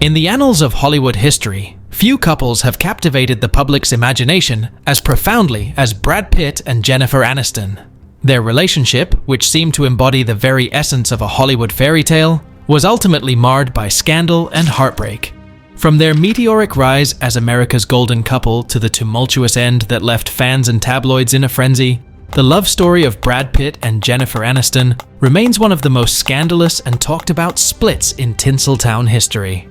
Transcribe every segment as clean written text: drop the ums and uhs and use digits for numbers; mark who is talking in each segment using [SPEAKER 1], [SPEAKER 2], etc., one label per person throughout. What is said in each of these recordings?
[SPEAKER 1] In the annals of Hollywood history, few couples have captivated the public's imagination as profoundly as Brad Pitt and Jennifer Aniston. Their relationship, which seemed to embody the very essence of a Hollywood fairy tale, was ultimately marred by scandal and heartbreak. From their meteoric rise as America's golden couple to the tumultuous end that left fans and tabloids in a frenzy, the love story of Brad Pitt and Jennifer Aniston remains one of the most scandalous and talked about splits in Tinseltown history.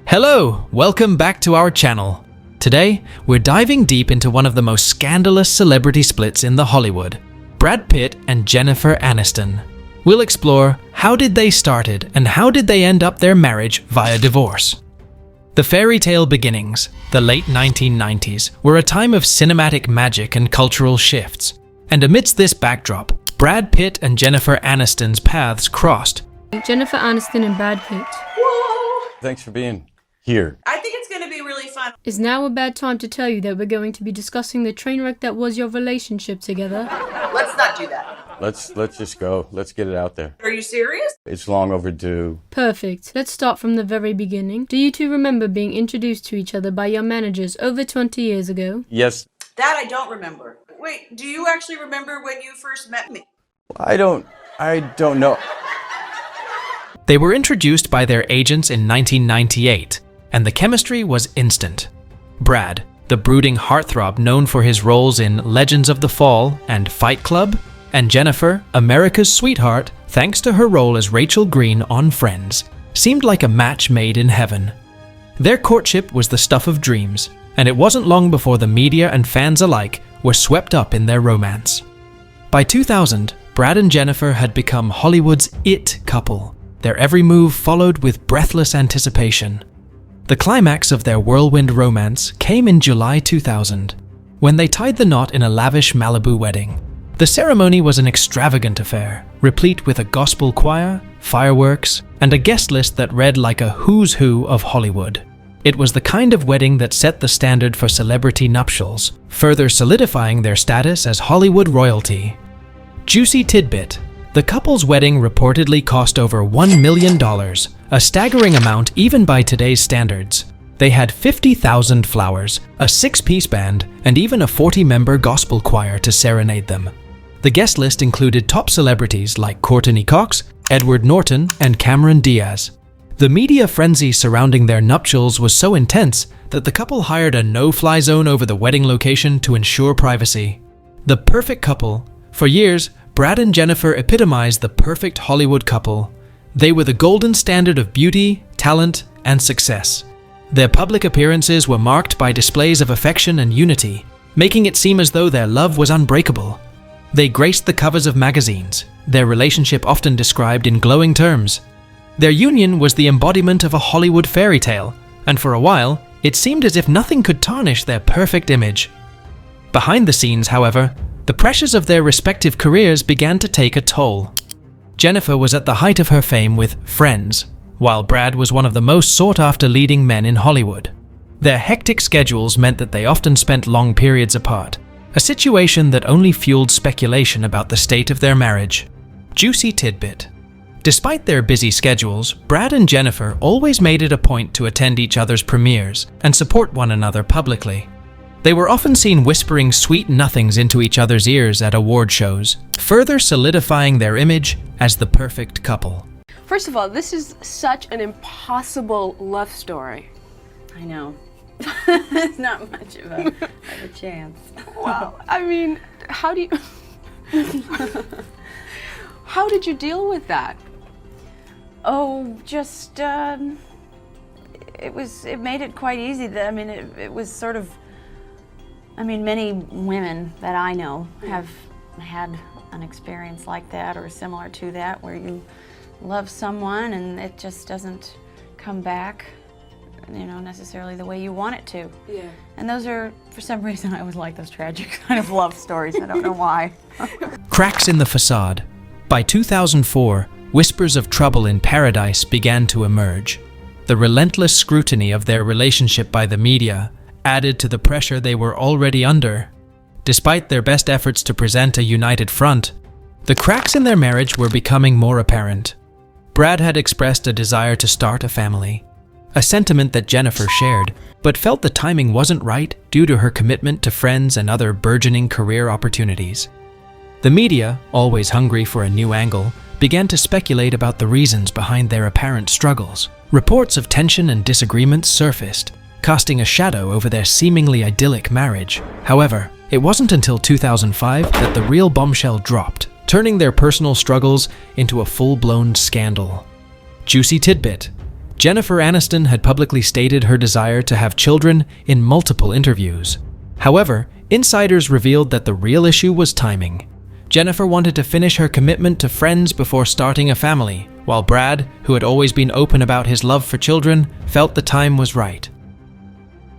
[SPEAKER 1] Hello, welcome back to our channel. Today, we're diving deep into one of the most scandalous celebrity splits in the Hollywood, Brad Pitt and Jennifer Aniston. We'll explore how did they started and how did they end up their marriage via divorce. The Fairytale Beginnings, the late 1990s, were a time of cinematic magic and cultural shifts. And amidst this backdrop, Brad Pitt and Jennifer Aniston's paths crossed.
[SPEAKER 2] Jennifer Aniston and Brad Pitt.
[SPEAKER 3] Whoa!
[SPEAKER 4] Thanks for being here.
[SPEAKER 3] I think it's going to be really fun.
[SPEAKER 2] Is now a bad time to tell you that we're going to be discussing the train wreck that was your relationship together?
[SPEAKER 3] Let's not do that.
[SPEAKER 4] Let's just go. Let's get it out there.
[SPEAKER 3] Are you serious?
[SPEAKER 4] It's long overdue.
[SPEAKER 2] Perfect. Let's start from the very beginning. Do you two remember being introduced to each other by your managers over 20 years ago?
[SPEAKER 4] Yes.
[SPEAKER 3] That I don't remember. Wait, do you actually remember when you first met me?
[SPEAKER 4] I don't know.
[SPEAKER 1] They were introduced by their agents in 1998, and the chemistry was instant. Brad, the brooding heartthrob known for his roles in Legends of the Fall and Fight Club, and Jennifer, America's sweetheart, thanks to her role as Rachel Green on Friends, seemed like a match made in heaven. Their courtship was the stuff of dreams, and it wasn't long before the media and fans alike were swept up in their romance. By 2000, Brad and Jennifer had become Hollywood's it couple, their every move followed with breathless anticipation. The climax of their whirlwind romance came in July 2000, when they tied the knot in a lavish Malibu wedding. The ceremony was an extravagant affair, replete with a gospel choir, fireworks, and a guest list that read like a who's who of Hollywood. It was the kind of wedding that set the standard for celebrity nuptials, further solidifying their status as Hollywood royalty. Juicy tidbit: the couple's wedding reportedly cost over $1 million, a staggering amount even by today's standards. They had 50,000 flowers, a 6-piece band, and even a 40-member gospel choir to serenade them. The guest list included top celebrities like Courtney Cox, Edward Norton, and Cameron Diaz. The media frenzy surrounding their nuptials was so intense that the couple hired a no-fly zone over the wedding location to ensure privacy. The perfect couple. For years, Brad and Jennifer epitomized the perfect Hollywood couple. They were the golden standard of beauty, talent, and success. Their public appearances were marked by displays of affection and unity, making it seem as though their love was unbreakable. They graced the covers of magazines, their relationship often described in glowing terms. Their union was the embodiment of a Hollywood fairy tale, and for a while, it seemed as if nothing could tarnish their perfect image. Behind the scenes, however, the pressures of their respective careers began to take a toll. Jennifer was at the height of her fame with Friends, while Brad was one of the most sought-after leading men in Hollywood. Their hectic schedules meant that they often spent long periods apart, a situation that only fueled speculation about the state of their marriage. Juicy tidbit: despite their busy schedules, Brad and Jennifer always made it a point to attend each other's premieres and support one another publicly. They were often seen whispering sweet nothings into each other's ears at award shows, further solidifying their image as the perfect couple.
[SPEAKER 5] First of all, this is such an impossible love story.
[SPEAKER 6] I know. It's not much of a chance.
[SPEAKER 5] Well, I mean, how do you... How did you deal with that?
[SPEAKER 6] Oh, just, it made it quite easy. It was sort of, many women that I know have had an experience like that or similar to that, where you love someone and it just doesn't come back, necessarily the way you want it to.
[SPEAKER 5] Yeah.
[SPEAKER 6] And those are, for some reason, I always like those tragic kind of love stories. I don't know why.
[SPEAKER 1] Cracks in the facade. By 2004, whispers of trouble in paradise began to emerge. The relentless scrutiny of their relationship by the media added to the pressure they were already under. Despite their best efforts to present a united front, the cracks in their marriage were becoming more apparent. Brad had expressed a desire to start a family. a sentiment that Jennifer shared, but felt the timing wasn't right due to her commitment to friends and other burgeoning career opportunities. The media, always hungry for a new angle, began to speculate about the reasons behind their apparent struggles. Reports of tension and disagreements surfaced, casting a shadow over their seemingly idyllic marriage. However, it wasn't until 2005 that the real bombshell dropped, turning their personal struggles into a full-blown scandal. Juicy tidbit: Jennifer Aniston had publicly stated her desire to have children in multiple interviews. However, insiders revealed that the real issue was timing. Jennifer wanted to finish her commitment to friends before starting a family, while Brad, who had always been open about his love for children, felt the time was right.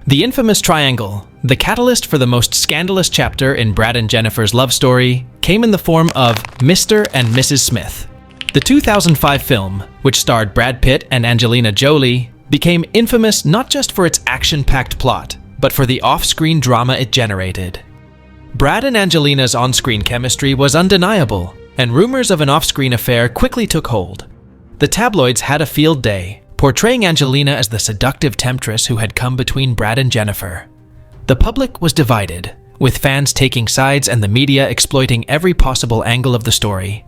[SPEAKER 1] The infamous triangle, the catalyst for the most scandalous chapter in Brad and Jennifer's love story, came in the form of Mr. and Mrs. Smith. The 2005 film, which starred Brad Pitt and Angelina Jolie, became infamous not just for its action-packed plot, but for the off-screen drama it generated. Brad and Angelina's on-screen chemistry was undeniable, and rumors of an off-screen affair quickly took hold. The tabloids had a field day, portraying Angelina as the seductive temptress who had come between Brad and Jennifer. The public was divided, with fans taking sides and the media exploiting every possible angle of the story.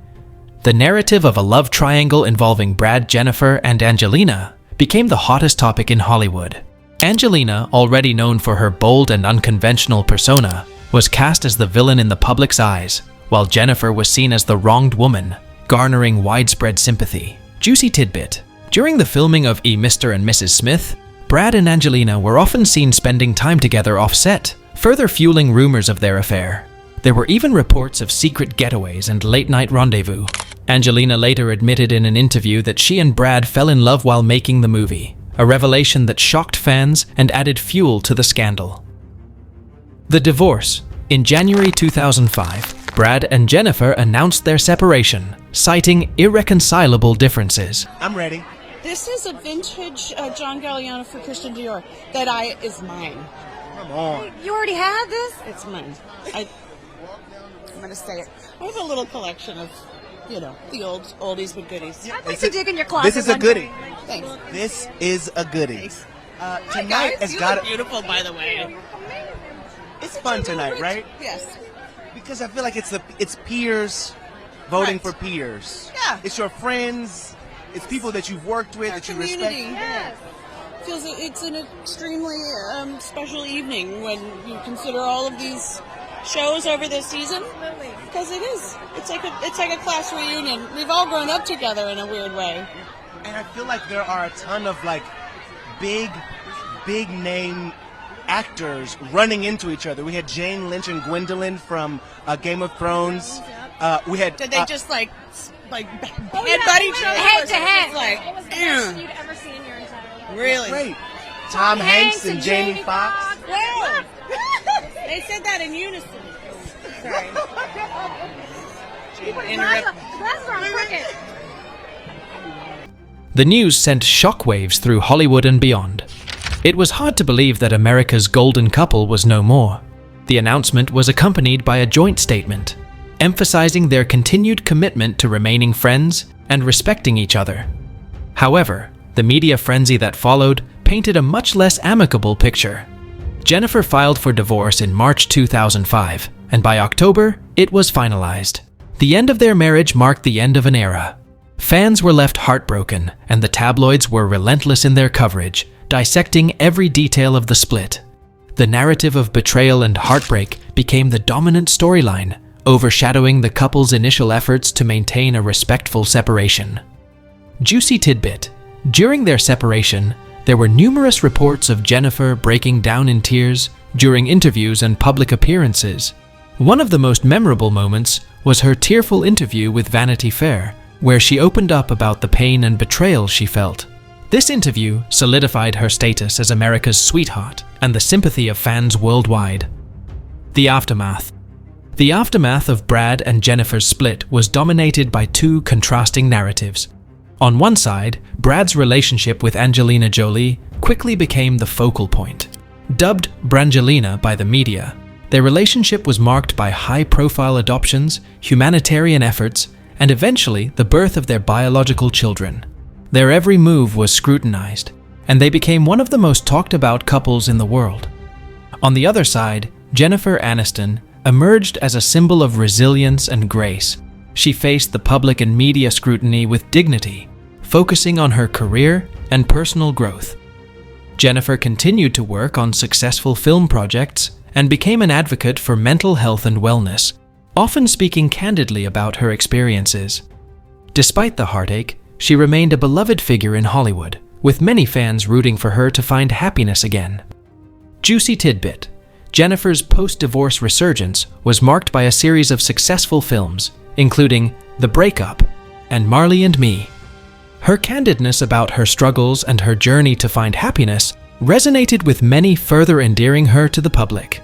[SPEAKER 1] The narrative of a love triangle involving Brad, Jennifer, and Angelina became the hottest topic in Hollywood. Angelina, already known for her bold and unconventional persona, was cast as the villain in the public's eyes, while Jennifer was seen as the wronged woman, garnering widespread sympathy. Juicy tidbit: during the filming of Mr. and Mrs. Smith, Brad and Angelina were often seen spending time together off-set, further fueling rumors of their affair. There were even reports of secret getaways and late-night rendezvous. Angelina later admitted in an interview that she and Brad fell in love while making the movie, a revelation that shocked fans and added fuel to the scandal. The divorce. In January 2005, Brad and Jennifer announced their separation, citing irreconcilable differences.
[SPEAKER 7] I'm ready.
[SPEAKER 8] This is a vintage John Galliano for Christian Dior that is mine.
[SPEAKER 7] Come on.
[SPEAKER 8] You already had this? It's mine. I'm going to say it. I have a little collection of, the oldies but goodies.
[SPEAKER 7] Yeah,
[SPEAKER 8] I'd like to dig in your closet.
[SPEAKER 7] This is a goodie.
[SPEAKER 8] Thanks.
[SPEAKER 7] This is a goodie.
[SPEAKER 8] Hi
[SPEAKER 7] Tonight
[SPEAKER 8] guys,
[SPEAKER 7] has
[SPEAKER 8] you
[SPEAKER 7] got
[SPEAKER 8] look beautiful, by the way.
[SPEAKER 7] It's fun tonight, right?
[SPEAKER 8] Yes.
[SPEAKER 7] Because I feel like it's peers voting
[SPEAKER 8] Right.
[SPEAKER 7] for peers.
[SPEAKER 8] Yeah.
[SPEAKER 7] It's your friends. It's people that you've worked with, that you
[SPEAKER 8] Community.
[SPEAKER 7] respect.
[SPEAKER 8] Yes. Feels it's an extremely special evening when you consider all of these shows over this season. Because it is. It's like a class reunion. We've all grown up together in a weird way.
[SPEAKER 7] And I feel like there are a ton of big name actors running into each other. We had Jane Lynch and Gwendolyn from Game of Thrones. We had.
[SPEAKER 8] Did they just headbutt each other?
[SPEAKER 9] Head to head.
[SPEAKER 8] It's like,
[SPEAKER 9] It was the best you'd ever seen in your entire life.
[SPEAKER 8] really?
[SPEAKER 7] Great. Tom Hanks and Jamie Foxx.
[SPEAKER 8] Wow. They said that in unison. Sorry.
[SPEAKER 9] The glasses are crooked.
[SPEAKER 1] The news sent shockwaves through Hollywood and beyond. It was hard to believe that America's golden couple was no more. The announcement was accompanied by a joint statement, emphasizing their continued commitment to remaining friends and respecting each other. However, the media frenzy that followed painted a much less amicable picture. Jennifer filed for divorce in March 2005, and by October, it was finalized. The end of their marriage marked the end of an era. Fans were left heartbroken, and the tabloids were relentless in their coverage, dissecting every detail of the split. The narrative of betrayal and heartbreak became the dominant storyline, overshadowing the couple's initial efforts to maintain a respectful separation. Juicy tidbit: during their separation, there were numerous reports of Jennifer breaking down in tears during interviews and public appearances. One of the most memorable moments was her tearful interview with Vanity Fair, where she opened up about the pain and betrayal she felt. This interview solidified her status as America's sweetheart and the sympathy of fans worldwide. The aftermath. The aftermath of Brad and Jennifer's split was dominated by two contrasting narratives. On one side, Brad's relationship with Angelina Jolie quickly became the focal point. Dubbed Brangelina by the media, their relationship was marked by high-profile adoptions, humanitarian efforts, and eventually the birth of their biological children. Their every move was scrutinized, and they became one of the most talked about couples in the world. On the other side, Jennifer Aniston emerged as a symbol of resilience and grace. She faced the public and media scrutiny with dignity, focusing on her career and personal growth. Jennifer continued to work on successful film projects and became an advocate for mental health and wellness, often speaking candidly about her experiences. Despite the heartache, she remained a beloved figure in Hollywood, with many fans rooting for her to find happiness again. Juicy tidbit: Jennifer's post-divorce resurgence was marked by a series of successful films, including The Breakup and Marley and Me. Her candidness about her struggles and her journey to find happiness resonated with many, further endearing her to the public.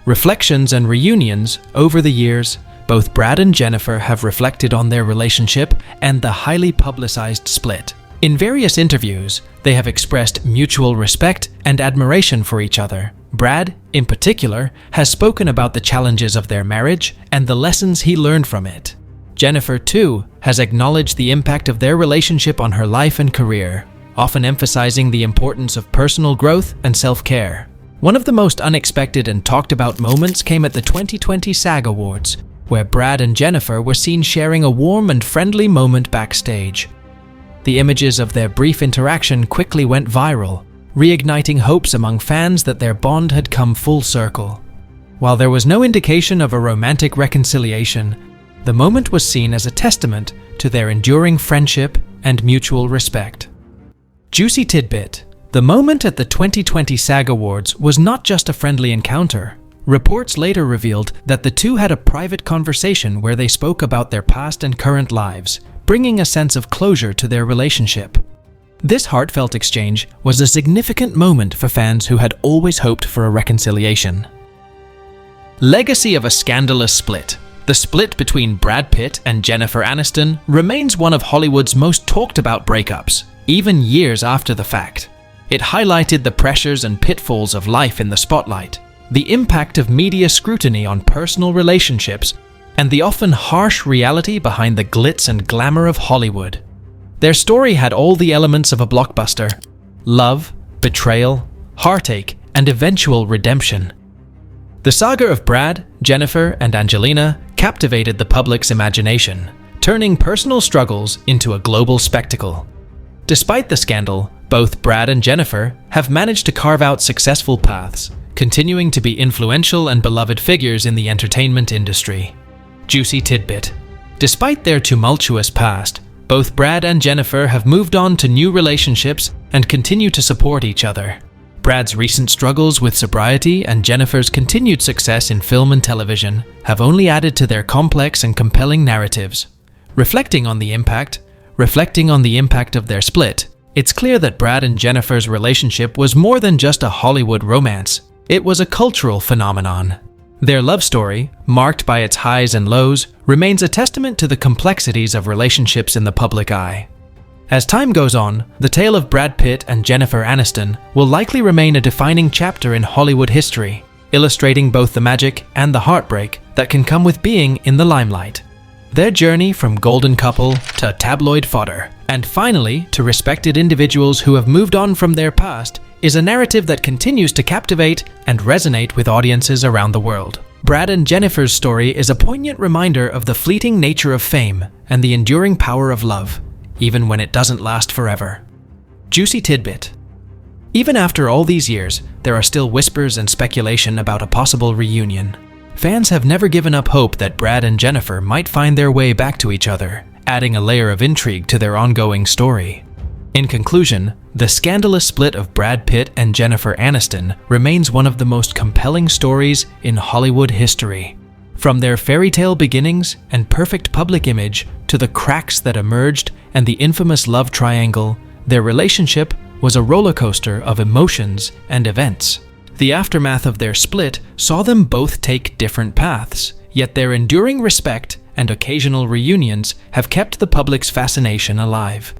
[SPEAKER 1] Reflections and reunions over the years, both Brad and Jennifer have reflected on their relationship and the highly publicized split. In various interviews, they have expressed mutual respect and admiration for each other. Brad, in particular, has spoken about the challenges of their marriage and the lessons he learned from it. Jennifer, too, has acknowledged the impact of their relationship on her life and career, often emphasizing the importance of personal growth and self-care. One of the most unexpected and talked about moments came at the 2020 SAG Awards, where Brad and Jennifer were seen sharing a warm and friendly moment backstage. The images of their brief interaction quickly went viral, reigniting hopes among fans that their bond had come full circle. While there was no indication of a romantic reconciliation, the moment was seen as a testament to their enduring friendship and mutual respect. Juicy tidbit: the moment at the 2020 SAG Awards was not just a friendly encounter. Reports later revealed that the two had a private conversation where they spoke about their past and current lives, bringing a sense of closure to their relationship. This heartfelt exchange was a significant moment for fans who had always hoped for a reconciliation. Legacy of a scandalous split. The split between Brad Pitt and Jennifer Aniston remains one of Hollywood's most talked about breakups, even years after the fact. It highlighted the pressures and pitfalls of life in the spotlight, the impact of media scrutiny on personal relationships, and the often harsh reality behind the glitz and glamour of Hollywood. Their story had all the elements of a blockbuster: love, betrayal, heartache, and eventual redemption. The saga of Brad, Jennifer, and Angelina captivated the public's imagination, turning personal struggles into a global spectacle. Despite the scandal, both Brad and Jennifer have managed to carve out successful paths, continuing to be influential and beloved figures in the entertainment industry. Juicy tidbit: despite their tumultuous past, both Brad and Jennifer have moved on to new relationships and continue to support each other. Brad's recent struggles with sobriety and Jennifer's continued success in film and television have only added to their complex and compelling narratives. Reflecting on the impact of their split, it's clear that Brad and Jennifer's relationship was more than just a Hollywood romance. It was a cultural phenomenon. Their love story, marked by its highs and lows, remains a testament to the complexities of relationships in the public eye. As time goes on, the tale of Brad Pitt and Jennifer Aniston will likely remain a defining chapter in Hollywood history, illustrating both the magic and the heartbreak that can come with being in the limelight. Their journey from golden couple to tabloid fodder, and finally to respected individuals who have moved on from their past, is a narrative that continues to captivate and resonate with audiences around the world. Brad and Jennifer's story is a poignant reminder of the fleeting nature of fame and the enduring power of love, even when it doesn't last forever. Juicy tidbit: even after all these years, there are still whispers and speculation about a possible reunion. Fans have never given up hope that Brad and Jennifer might find their way back to each other, adding a layer of intrigue to their ongoing story. In conclusion, the scandalous split of Brad Pitt and Jennifer Aniston remains one of the most compelling stories in Hollywood history. From their fairytale beginnings and perfect public image to the cracks that emerged and the infamous love triangle, their relationship was a roller coaster of emotions and events. The aftermath of their split saw them both take different paths, yet their enduring respect and occasional reunions have kept the public's fascination alive.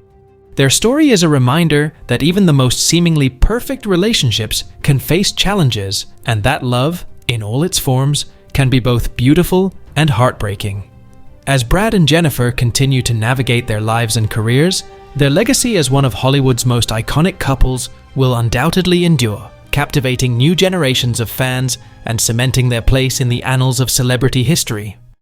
[SPEAKER 1] Their story is a reminder that even the most seemingly perfect relationships can face challenges, and that love, in all its forms, can be both beautiful and heartbreaking. As Brad and Jennifer continue to navigate their lives and careers, Their legacy as one of Hollywood's most iconic couples will undoubtedly endure, captivating new generations of fans and cementing their place in the annals of celebrity history.